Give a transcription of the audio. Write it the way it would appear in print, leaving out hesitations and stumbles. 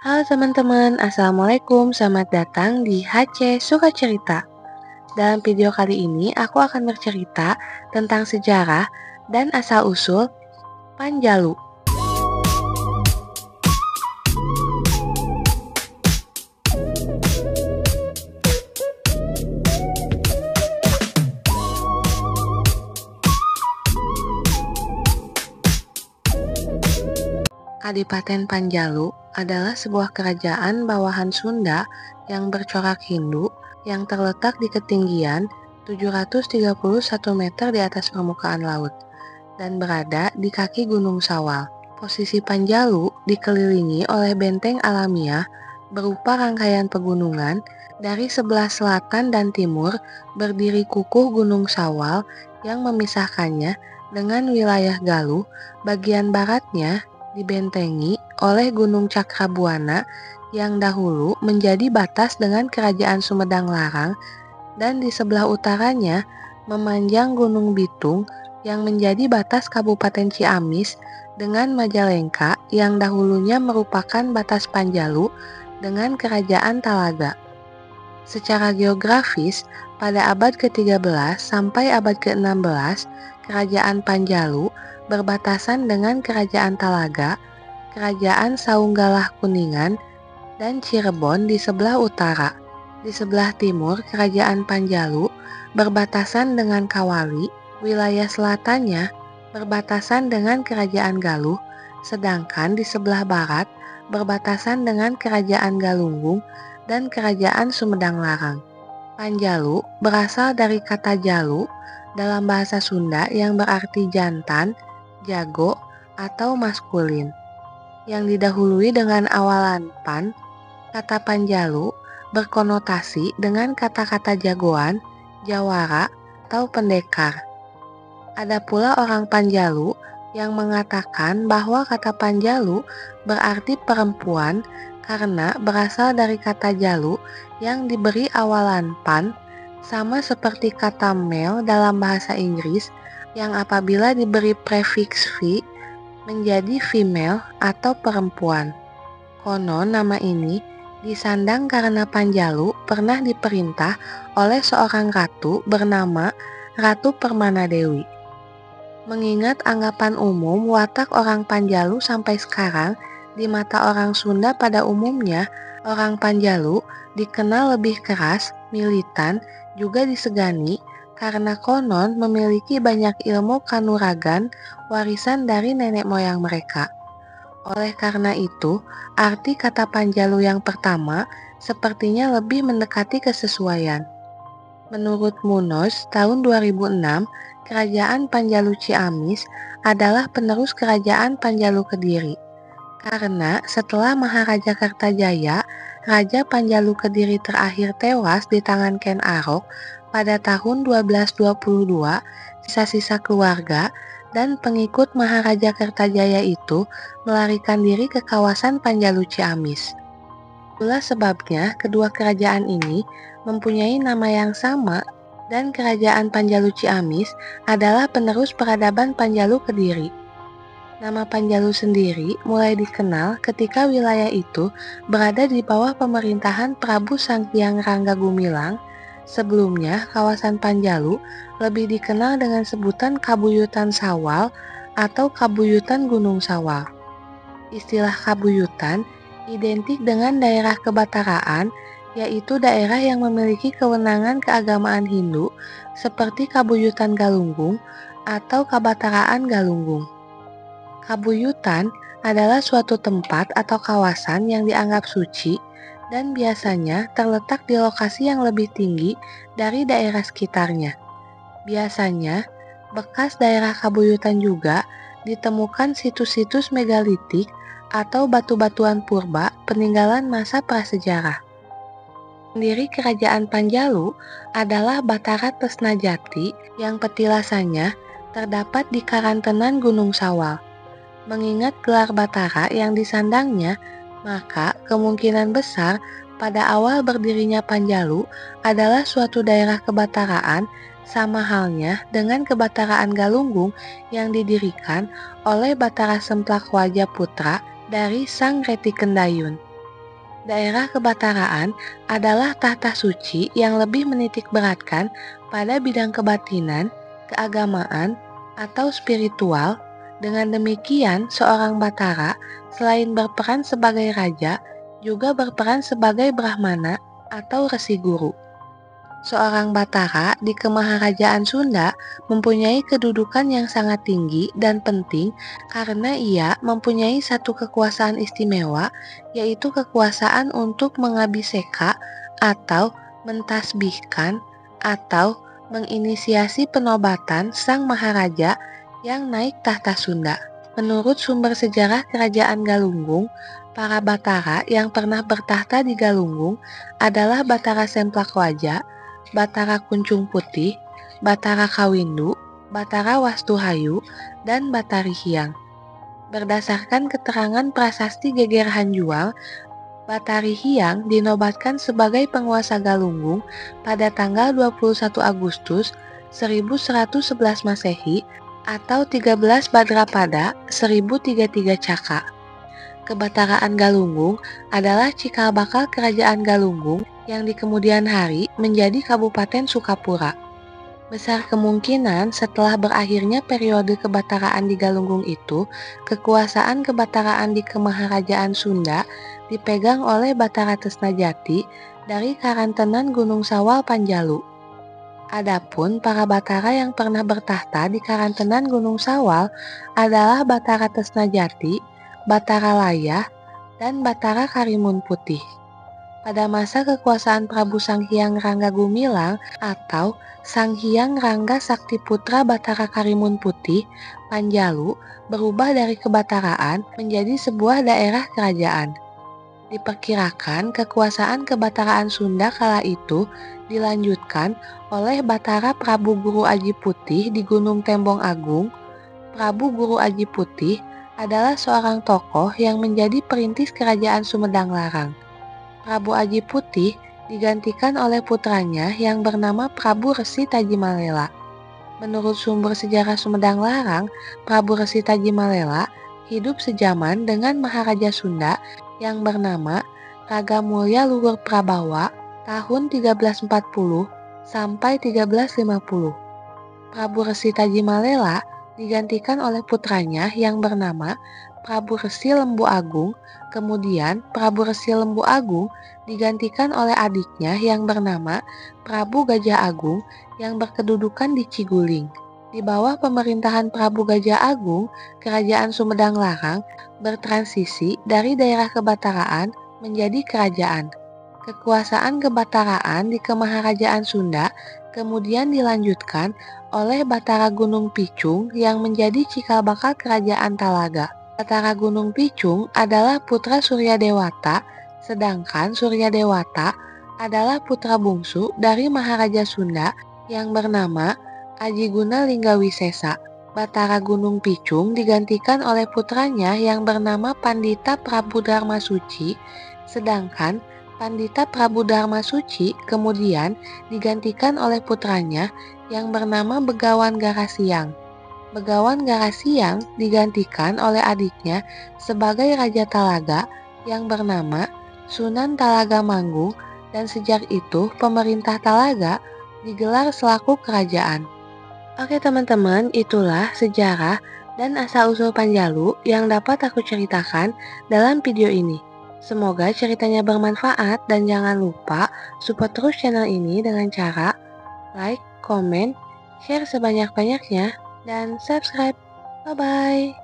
Halo teman-teman, Assalamualaikum, selamat datang di HC Suka Cerita. Dalam video kali ini, aku akan bercerita tentang sejarah dan asal-usul Panjalu. Kadipaten Panjalu adalah sebuah kerajaan bawahan Sunda yang bercorak Hindu yang terletak di ketinggian 731 meter di atas permukaan laut dan berada di kaki Gunung Sawal. Posisi Panjalu dikelilingi oleh benteng alamiah berupa rangkaian pegunungan. Dari sebelah selatan dan timur berdiri kukuh Gunung Sawal yang memisahkannya dengan wilayah Galuh. Bagian baratnya dibentengi oleh Gunung Cakrabuana yang dahulu menjadi batas dengan Kerajaan Sumedang Larang, dan di sebelah utaranya memanjang Gunung Bitung yang menjadi batas Kabupaten Ciamis dengan Majalengka yang dahulunya merupakan batas Panjalu dengan Kerajaan Talaga. Secara geografis, pada abad ke-13 sampai abad ke-16, Kerajaan Panjalu berbatasan dengan Kerajaan Talaga, Kerajaan Saunggalah Kuningan, dan Cirebon di sebelah utara. Di sebelah timur, Kerajaan Panjalu berbatasan dengan Kawali, wilayah selatannya berbatasan dengan Kerajaan Galuh, sedangkan di sebelah barat berbatasan dengan Kerajaan Galunggung dan Kerajaan Sumedang Larang. Panjalu berasal dari kata jalu dalam bahasa Sunda yang berarti jantan, jago, atau maskulin. Yang didahului dengan awalan pan, kata Panjalu berkonotasi dengan kata-kata jagoan, jawara, atau pendekar. Ada pula orang Panjalu yang mengatakan bahwa kata Panjalu berarti perempuan karena berasal dari kata jalu yang diberi awalan pan, sama seperti kata male dalam bahasa Inggris yang apabila diberi prefiks "v" menjadi female atau perempuan. Konon nama ini disandang karena Panjalu pernah diperintah oleh seorang ratu bernama Ratu Permanadewi. Mengingat anggapan umum watak orang Panjalu sampai sekarang, di mata orang Sunda pada umumnya, orang Panjalu dikenal lebih keras, militan, juga disegani karena konon memiliki banyak ilmu kanuragan warisan dari nenek moyang mereka. Oleh karena itu, arti kata Panjalu yang pertama sepertinya lebih mendekati kesesuaian. Menurut Munoz, tahun 2006, Kerajaan Panjalu Ciamis adalah penerus Kerajaan Panjalu Kediri. Karena setelah Maharaja Kertajaya, Raja Panjalu Kediri terakhir tewas di tangan Ken Arok pada tahun 1222, sisa-sisa keluarga dan pengikut Maharaja Kertajaya itu melarikan diri ke kawasan Panjalu Ciamis. Itulah sebabnya kedua kerajaan ini mempunyai nama yang sama, dan Kerajaan Panjalu Ciamis adalah penerus peradaban Panjalu Kediri. Nama Panjalu sendiri mulai dikenal ketika wilayah itu berada di bawah pemerintahan Prabu Sanghyang Rangga Gumilang. Sebelumnya, kawasan Panjalu lebih dikenal dengan sebutan Kabuyutan Sawal atau Kabuyutan Gunung Sawal. Istilah Kabuyutan identik dengan daerah kebataraan, yaitu daerah yang memiliki kewenangan keagamaan Hindu seperti Kabuyutan Galunggung atau Kabataraan Galunggung. Kabuyutan adalah suatu tempat atau kawasan yang dianggap suci dan biasanya terletak di lokasi yang lebih tinggi dari daerah sekitarnya. Biasanya, bekas daerah Kabuyutan juga ditemukan situs-situs megalitik atau batu-batuan purba peninggalan masa prasejarah. Pendiri Kerajaan Panjalu adalah Batara Tresnajati yang petilasannya terdapat di Karantenan Gunung Sawal. Mengingat gelar Batara yang disandangnya, maka kemungkinan besar pada awal berdirinya Panjalu adalah suatu daerah kebataraan, sama halnya dengan Kebataraan Galunggung yang didirikan oleh Batara Semplak Waja Putra dari Sang Reti Kendayun. Daerah kebataraan adalah tahta suci yang lebih menitik beratkan pada bidang kebatinan, keagamaan, atau spiritual. Dengan demikian, seorang Batara selain berperan sebagai raja, juga berperan sebagai Brahmana atau resi guru. Seorang Batara di Kemaharajaan Sunda mempunyai kedudukan yang sangat tinggi dan penting karena ia mempunyai satu kekuasaan istimewa, yaitu kekuasaan untuk mengabiseka atau mentasbihkan atau menginisiasi penobatan sang maharaja yang naik tahta Sunda. Menurut sumber sejarah Kerajaan Galunggung, para Batara yang pernah bertahta di Galunggung adalah Batara Semplakwaja, Batara Kuncung Putih, Batara Kawindu, Batara Wastuhayu, dan Batari Hyang. Berdasarkan keterangan prasasti Geger Hanjuang, Batari Hyang dinobatkan sebagai penguasa Galunggung pada tanggal 21 Agustus 1111 Masehi atau 13 Badrapada 1033 Caka. Kebataraan Galunggung adalah cikal bakal Kerajaan Galunggung yang di kemudian hari menjadi Kabupaten Sukapura. Besar kemungkinan setelah berakhirnya periode kebataraan di Galunggung itu, kekuasaan kebataraan di Kemaharajaan Sunda dipegang oleh Batara Tresnajati dari Karantenan Gunung Sawal Panjalu. Adapun para Batara yang pernah bertahta di Karantenan Gunung Sawal adalah Batara Tresnajati, Batara Layah, dan Batara Karimun Putih. Pada masa kekuasaan Prabu Sanghyang Rangga Gumilang atau Sanghyang Rangga Saktiputra Batara Karimun Putih, Panjalu berubah dari kebataraan menjadi sebuah daerah kerajaan. Diperkirakan kekuasaan kebataraan Sunda kala itu dilanjutkan oleh Batara Prabu Guru Aji Putih di Gunung Tembong Agung. Prabu Guru Aji Putih adalah seorang tokoh yang menjadi perintis kerajaan Sumedang Larang. Prabu Aji Putih digantikan oleh putranya yang bernama Prabu Resi Tajimalela. Menurut sumber sejarah Sumedang Larang, Prabu Resi Tajimalela hidup sejaman dengan Maharaja Sunda yang bernama Raga Mulya Luhur Prabawa tahun 1340 sampai 1350. Prabu Resi Tajimalela digantikan oleh putranya yang bernama Prabu Resi Lembu Agung. Kemudian Prabu Resi Lembu Agung digantikan oleh adiknya yang bernama Prabu Gajah Agung yang berkedudukan di Ciguling. Di bawah pemerintahan Prabu Gajah Agung, Kerajaan Sumedang Larang bertransisi dari daerah kebataraan menjadi kerajaan. Kekuasaan kebataraan di Kemaharajaan Sunda kemudian dilanjutkan oleh Batara Gunung Picung yang menjadi cikal bakal Kerajaan Talaga. Batara Gunung Picung adalah putra Surya Dewata, sedangkan Surya Dewata adalah putra bungsu dari Maharaja Sunda yang bernama Aji Guna Linggawisesa. Batara Gunung Picung digantikan oleh putranya yang bernama Pandita Prabu Dharma Suci, sedangkan Pandita Prabu Dharma Suci kemudian digantikan oleh putranya yang bernama Begawan Garasiang. Begawan Garasiang digantikan oleh adiknya sebagai Raja Talaga yang bernama Sunan Talaga Manggung, dan sejak itu pemerintah Talaga digelar selaku kerajaan. Oke teman-teman, itulah sejarah dan asal-usul Panjalu yang dapat aku ceritakan dalam video ini. Semoga ceritanya bermanfaat dan jangan lupa support terus channel ini dengan cara like, komen, share sebanyak-banyaknya, dan subscribe. Bye-bye!